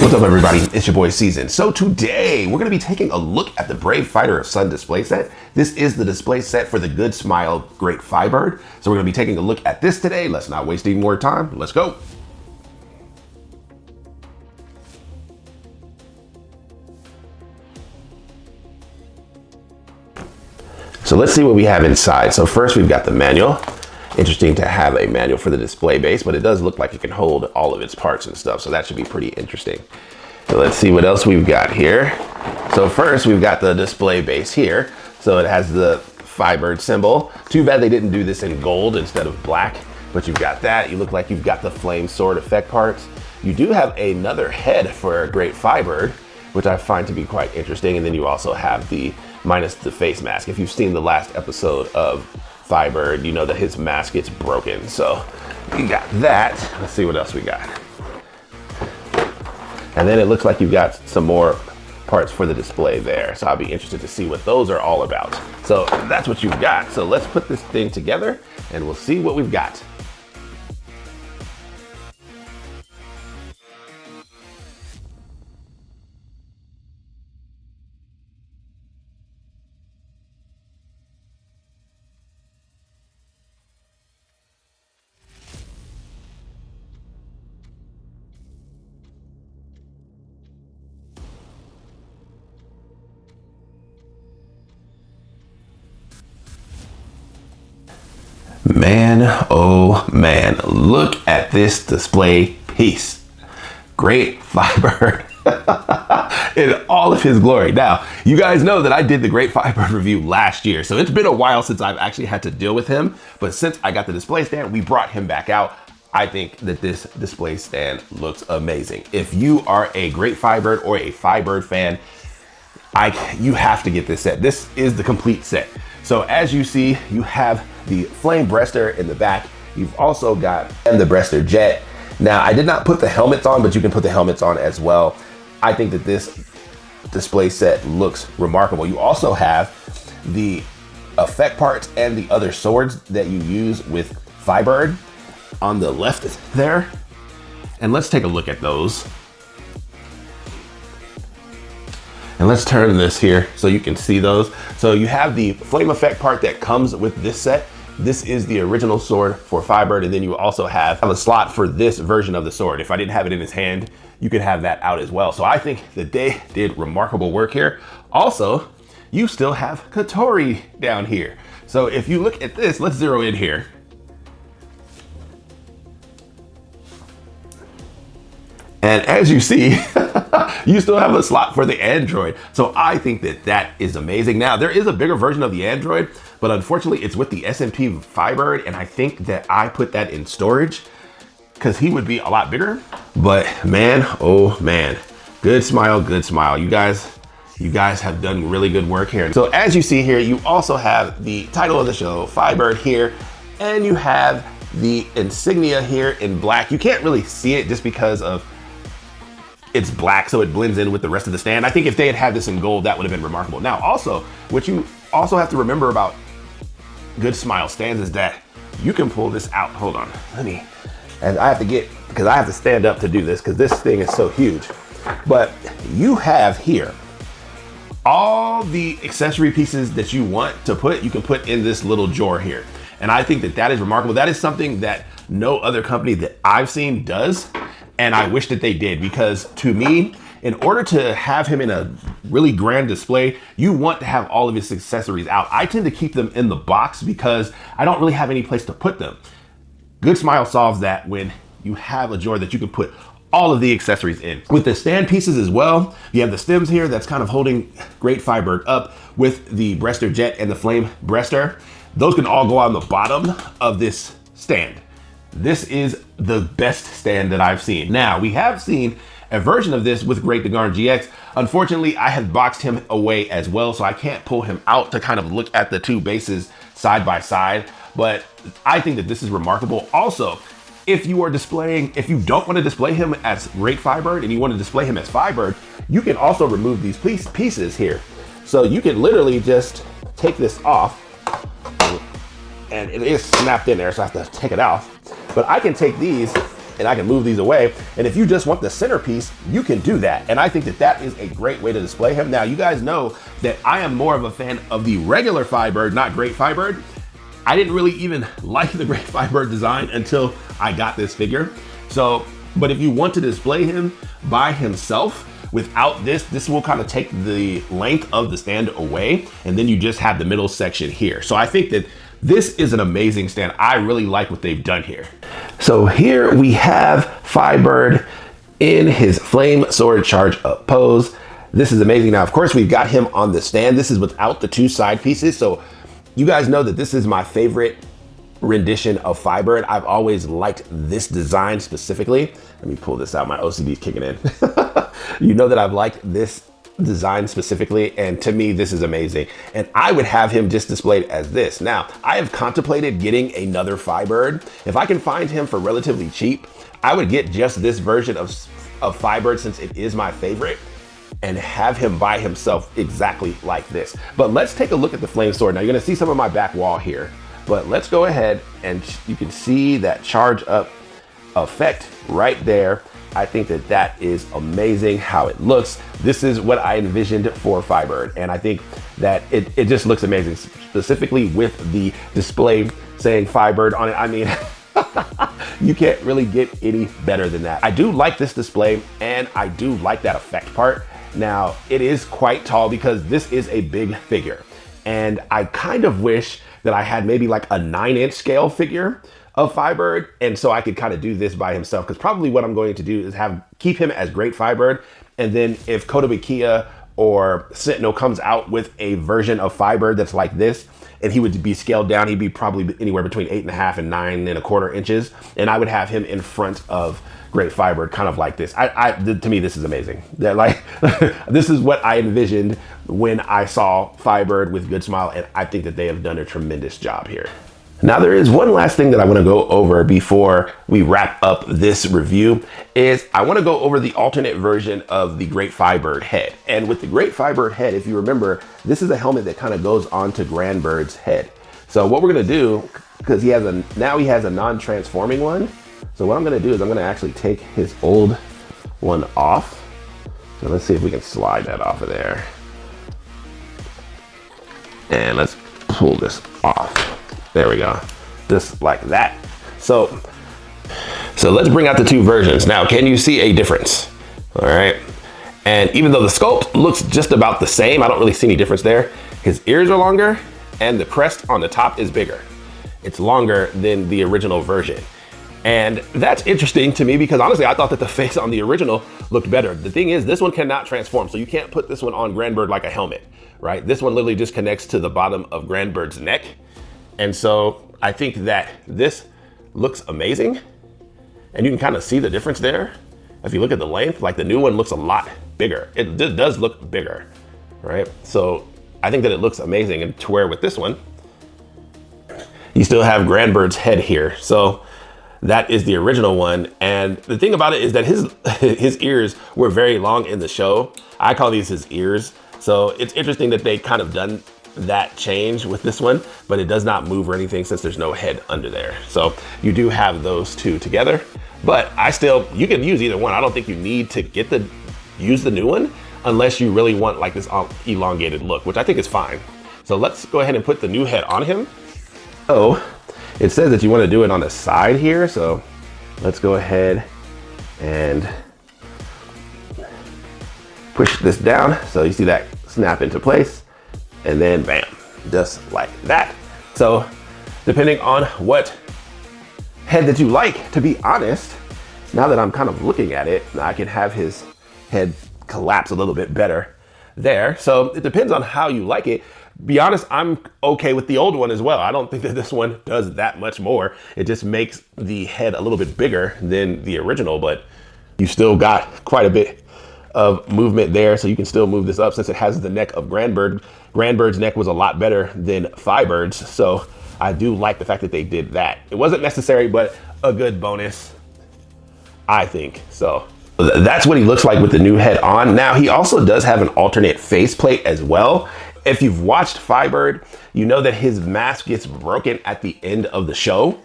What's up, everybody? It's your boy Season. So today we're going to be taking a look at the Brave Fighter of Sun display set. This is the display set for the Good Smile Great Firebird. So we're going to be taking a look at this today. Let's not waste any more time. Let's go. So let's see what we have inside. So first we've got the manual. Interesting to have a manual for the display base, but it does look like it can hold all of its parts and stuff. So that should be pretty interesting. So let's see what else we've got here. So first we've got the display base here. So it has the Firebird symbol. Too bad they didn't do this in gold instead of black, but you've got that. You look like you've got the flame sword effect parts. You do have another head for a Great Firebird, which I find to be quite interesting. And then you also have the minus the face mask. If you've seen the last episode of Firebird, you know that his mask gets broken. So you got that. Let's see what else we got. And then it looks like you've got some more parts for the display there. So I'll be interested to see what those are all about. So that's what you've got. So let's put this thing together and we'll see what we've got. Man, oh man, look at this display piece. Great Firebird in all of his glory. Now, you guys know that I did the Great Firebird review last year, so it's been a while since I've actually had to deal with him, but since I got the display stand, we brought him back out. I think that this display stand looks amazing. If you are a Great Firebird or a Firebird fan, you have to get this set. This is the complete set. So as you see, you have the flame breaster in the back. You've also got the breaster jet. Now, I did not put the helmets on, but you can put the helmets on as well. I think that this display set looks remarkable. You also have the effect parts and the other swords that you use with Firebird on the left there. And let's take a look at those. And let's turn this here so you can see those. So you have the flame effect part that comes with this set. This is the original sword for Firebird, and then you also have a slot for this version of the sword. If I didn't have it in his hand, you could have that out as well. So I think that they did remarkable work here. Also, you still have Katori down here. So if you look at this, let's zero in here. And as you see, you still have a slot for the Android. So I think that that is amazing. Now, there is a bigger version of the Android, but unfortunately it's with the SMP Firebird. And I think that I put that in storage because he would be a lot bigger. But man, oh man, good smile, good smile. You guys have done really good work here. So as you see here, you also have the title of the show, Firebird here, and you have the insignia here in black. You can't really see it just because of it's black, so it blends in with the rest of the stand. I think if they had had this in gold, that would have been remarkable. Now, also, what you also have to remember about Good Smile stands is that you can pull this out. Hold on, and I have to because I have to stand up to do this because this thing is so huge. But you have here all the accessory pieces that you want to put, you can put in this little drawer here. And I think that that is remarkable. That is something that no other company that I've seen does. And I wish that they did, because to me, in order to have him in a really grand display, you want to have all of his accessories out. I tend to keep them in the box because I don't really have any place to put them. Good Smile solves that when you have a drawer that you can put all of the accessories in. With the stand pieces as well, you have the stems here that's kind of holding Great Firebird up with the breaster jet and the flame breaster. Those can all go on the bottom of this stand. This is the best stand that I've seen. Now, we have seen a version of this with Great Dagarn GX. Unfortunately, I have boxed him away as well, so I can't pull him out to kind of look at the two bases side by side, but I think that this is remarkable. Also, if you don't want to display him as Great Firebird and you want to display him as Firebird, you can also remove these pieces here. So you can literally just take this off, and it is snapped in there, so I have to take it off. But I can take these and I can move these away. And if you just want the centerpiece, you can do that. And I think that that is a great way to display him. Now, you guys know that I am more of a fan of the regular Firebird, not Great Firebird. I didn't really even like the Great Firebird design until I got this figure. So, but if you want to display him by himself, without this will kind of take the length of the stand away, and then you just have the middle section here. So I think that this is an amazing stand. I really like what they've done here. So here we have Firebird in his flame sword charge up pose. This is amazing. Now, of course, we've got him on the stand. This is without the two side pieces. So you guys know that this is my favorite rendition of Firebird. I've always liked this design specifically. Let me pull this out. My OCD's kicking in. You know that I've liked this design specifically, and to me, this is amazing. And I would have him just displayed as this. Now, I have contemplated getting another Firebird. If I can find him for relatively cheap, I would get just this version of Firebird, since it is my favorite, and have him by himself exactly like this. But let's take a look at the flame sword. Now, you're gonna see some of my back wall here, but let's go ahead and you can see that charge up effect right there. I think that that is amazing how it looks. This is what I envisioned for Firebird, and I think that it just looks amazing, specifically with the display saying Firebird on it. I mean, you can't really get any better than that. I do like this display, and I do like that effect part. Now, it is quite tall because this is a big figure, and I kind of wish that I had maybe like a 9-inch scale figure of Firebird, and so I could kind of do this by himself, because probably what I'm going to do is keep him as Great Firebird, and then if Kotobukiya or Sentinel comes out with a version of Firebird that's like this, and he would be scaled down, he'd be probably anywhere between 8.5 and 9.25 inches, and I would have him in front of Great Firebird, kind of like this. To me, this is amazing. That, like, this is what I envisioned when I saw Firebird with Good Smile, and I think that they have done a tremendous job here. Now, there is one last thing that I want to go over before we wrap up this review, is I want to go over the alternate version of the Great Firebird head. And with the Great Firebird head, if you remember, this is a helmet that kind of goes onto Grandbird's head. So what we're going to do, because now he has a non-transforming one. So what I'm going to do is I'm going to actually take his old one off. So let's see if we can slide that off of there. And let's pull this off. There we go, just like that. So let's bring out the two versions. Now, can you see a difference? All right, and even though the sculpt looks just about the same, I don't really see any difference there. His ears are longer, and the crest on the top is bigger. It's longer than the original version. And that's interesting to me, because honestly, I thought that the face on the original looked better. The thing is, this one cannot transform, so you can't put this one on Grandbird like a helmet, right? This one literally just connects to the bottom of Grandbird's neck. And so I think that this looks amazing, and you can kind of see the difference there. If you look at the length, like the new one looks a lot bigger. It does look bigger, right? So I think that it looks amazing, and to where with this one, you still have Grandbird's head here. So that is the original one. And the thing about it is that his ears were very long in the show. I call these his ears. So it's interesting that they kind of done that change with this one, but it does not move or anything since there's no head under there. So you do have those two together, but you can use either one. I don't think you need to use the new one unless you really want like this elongated look, which I think is fine. So let's go ahead and put the new head on him. Oh, it says that you want to do it on the side here. So let's go ahead and push this down. So you see that snap into place. And then bam, just like that. So depending on what head that you like, to be honest, now that I'm kind of looking at it, I can have his head collapse a little bit better there. So it depends on how you like it. Be honest, I'm okay with the old one as well. I don't think that this one does that much more. It just makes the head a little bit bigger than the original, but you still got quite a bit of movement there, so you can still move this up since it has the neck of Grandbird. Grandbird's neck was a lot better than Firebird's, so I do like the fact that they did that. It wasn't necessary, but a good bonus, I think. So that's what he looks like with the new head on. Now, he also does have an alternate faceplate as well. If you've watched Firebird, you know that his mask gets broken at the end of the show.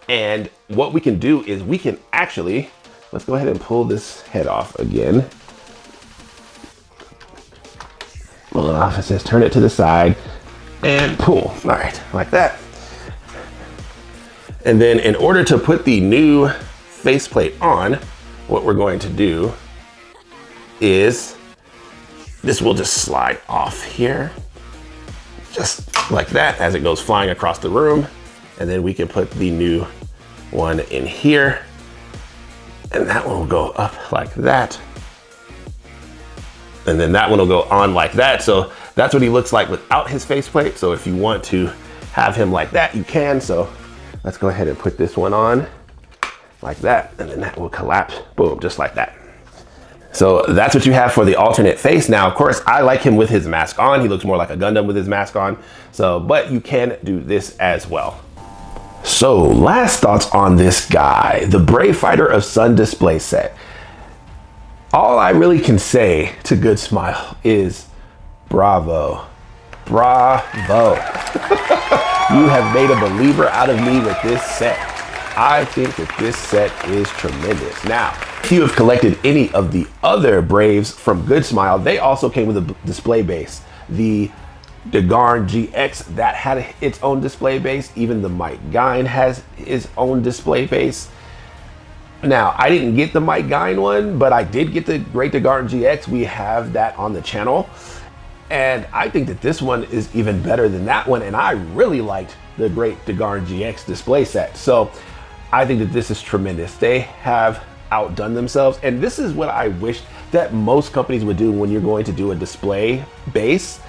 And what we can do is we can actually, let's go ahead and pull this head off again. Pull it off, it says turn it to the side and pull. All right, like that. And then in order to put the new faceplate on, what we're going to do is this will just slide off here, just like that as it goes flying across the room. And then we can put the new one in here, and that one will go up like that. And then that one will go on like that. So that's what he looks like without his faceplate. So if you want to have him like that, you can. So let's go ahead and put this one on like that, and then that will collapse, boom, just like that. So that's what you have for the alternate face. Now, of course, I like him with his mask on. He looks more like a Gundam with his mask on. So, but you can do this as well. So last thoughts on this guy, the Brave Fighter of Sun display set. All I really can say to Good Smile is bravo, bravo. You have made a believer out of me with this set. I think that this set is tremendous. Now, if you have collected any of the other Braves from Good Smile, they also came with a display base. The Degarn GX, that had its own display base. Even the Mike Gine has his own display base. Now, I didn't get the Mike Gine one, but I did get the Great Degarn GX. We have that on the channel. And I think that this one is even better than that one. And I really liked the Great Degarn GX display set. So I think that this is tremendous. They have outdone themselves. And this is what I wish that most companies would do when you're going to do a display base.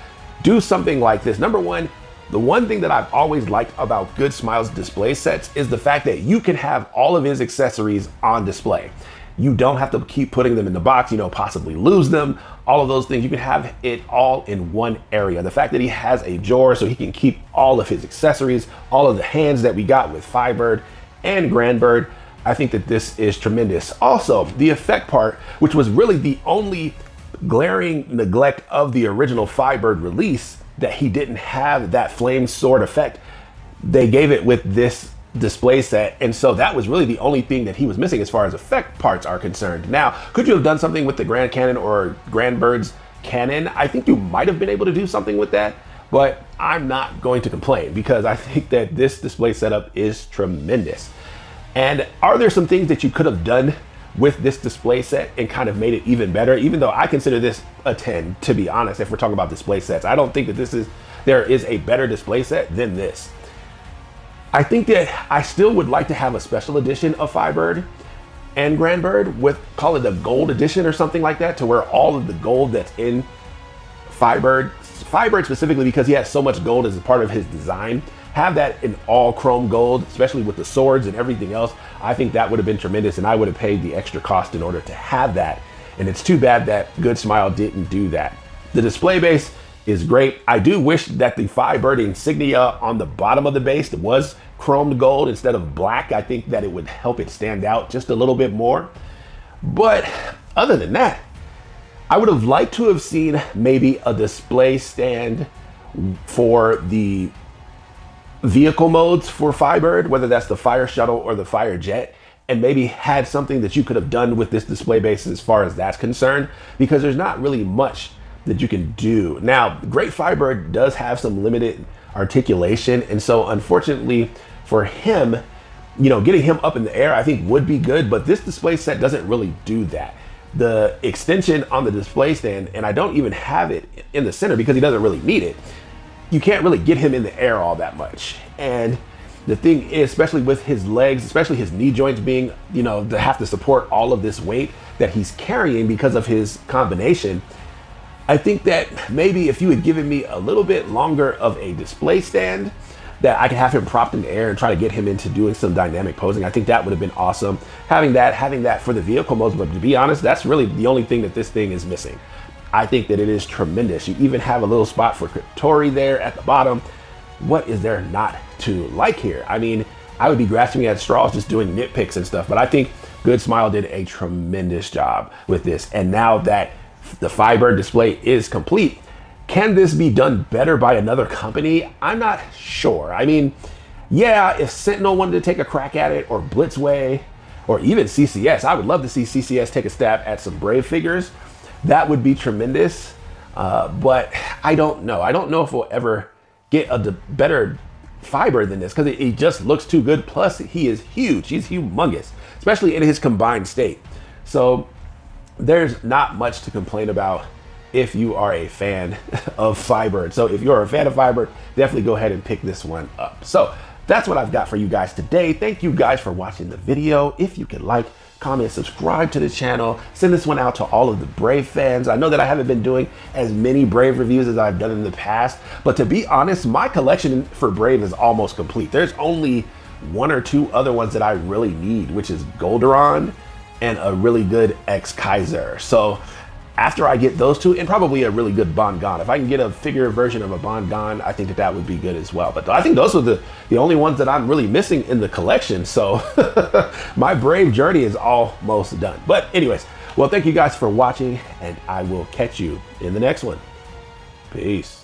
Do something like this. Number one, the one thing that I've always liked about Good Smile's display sets is the fact that you can have all of his accessories on display. You don't have to keep putting them in the box, possibly lose them, all of those things. You can have it all in one area. The fact that he has a drawer so he can keep all of his accessories, all of the hands that we got with Firebird and Grandbird, I think that this is tremendous. Also, the effect part, which was really the only glaring neglect of the original Firebird release, that he didn't have that flame sword effect, they gave it with this display set, and so that was really the only thing that he was missing as far as effect parts are concerned. Now, could you have done something with the Grand Cannon or Grandbird's cannon? I think you might have been able to do something with that, but I'm not going to complain because I think that this display setup is tremendous. And are there some things that you could have done with this display set and kind of made it even better? Even though I consider this a 10, to be honest, if we're talking about display sets, I don't think that there is a better display set than this. I think that I still would like to have a special edition of Firebird and Grandbird with, call it a gold edition or something like that, to where all of the gold that's in Firebird specifically because he has so much gold as a part of his design, have that in all chrome gold, especially with the swords and everything else. I think that would have been tremendous, and I would have paid the extra cost in order to have that. And it's too bad that Good Smile didn't do that. The display base is great. I do wish that the Firebird insignia on the bottom of the base was chromed gold instead of black. I think that it would help it stand out just a little bit more. But other than that, I would have liked to have seen maybe a display stand for the vehicle modes for Firebird, whether that's the Fire Shuttle or the Fire Jet, and maybe had something that you could have done with this display base as far as that's concerned, because there's not really much that you can do. Now, Great Firebird does have some limited articulation, and so unfortunately for him, getting him up in the air I think would be good, but this display set doesn't really do that. The extension on the display stand, and I don't even have it in the center because he doesn't really need it, you can't really get him in the air all that much. And the thing is, especially with his legs, especially his knee joints being, to have to support all of this weight that he's carrying because of his combination, I think that maybe if you had given me a little bit longer of a display stand, that I could have him propped in the air and try to get him into doing some dynamic posing, I think that would have been awesome. Having that for the vehicle modes, but to be honest, that's really the only thing that this thing is missing. I think that it is tremendous. You even have a little spot for Katori there at the bottom. What is there not to like here? I mean, I would be grasping at straws just doing nitpicks and stuff, but I think Good Smile did a tremendous job with this. And now that the Firebird display is complete, can this be done better by another company? I'm not sure. I mean, Yeah, if Sentinel wanted to take a crack at it, or Blitzway, or even CCS, I would love to see CCS take a stab at some Brave figures. That would be tremendous. But I don't know. I don't know if we'll ever get a better fiber than this, because it just looks too good. Plus, he is huge. He's humongous, especially in his combined state. So there's not much to complain about if you are a fan of Firebird. So if you're a fan of Firebird, definitely go ahead and pick this one up. So that's what I've got for you guys today. Thank you guys for watching the video. If you could like, comment, subscribe to the channel, send this one out to all of the Brave fans. I know that I haven't been doing as many Brave reviews as I've done in the past, but to be honest, my collection for Brave is almost complete. There's only one or two other ones that I really need, which is Golderon and a really good X-Kaiser. So after I get those two, and probably a really good Bongon, if I can get a figure version of a Bongon, I think that that would be good as well. But I think those are the only ones that I'm really missing in the collection. So my Brave journey is almost done. But anyways, well, thank you guys for watching, and I will catch you in the next one. Peace.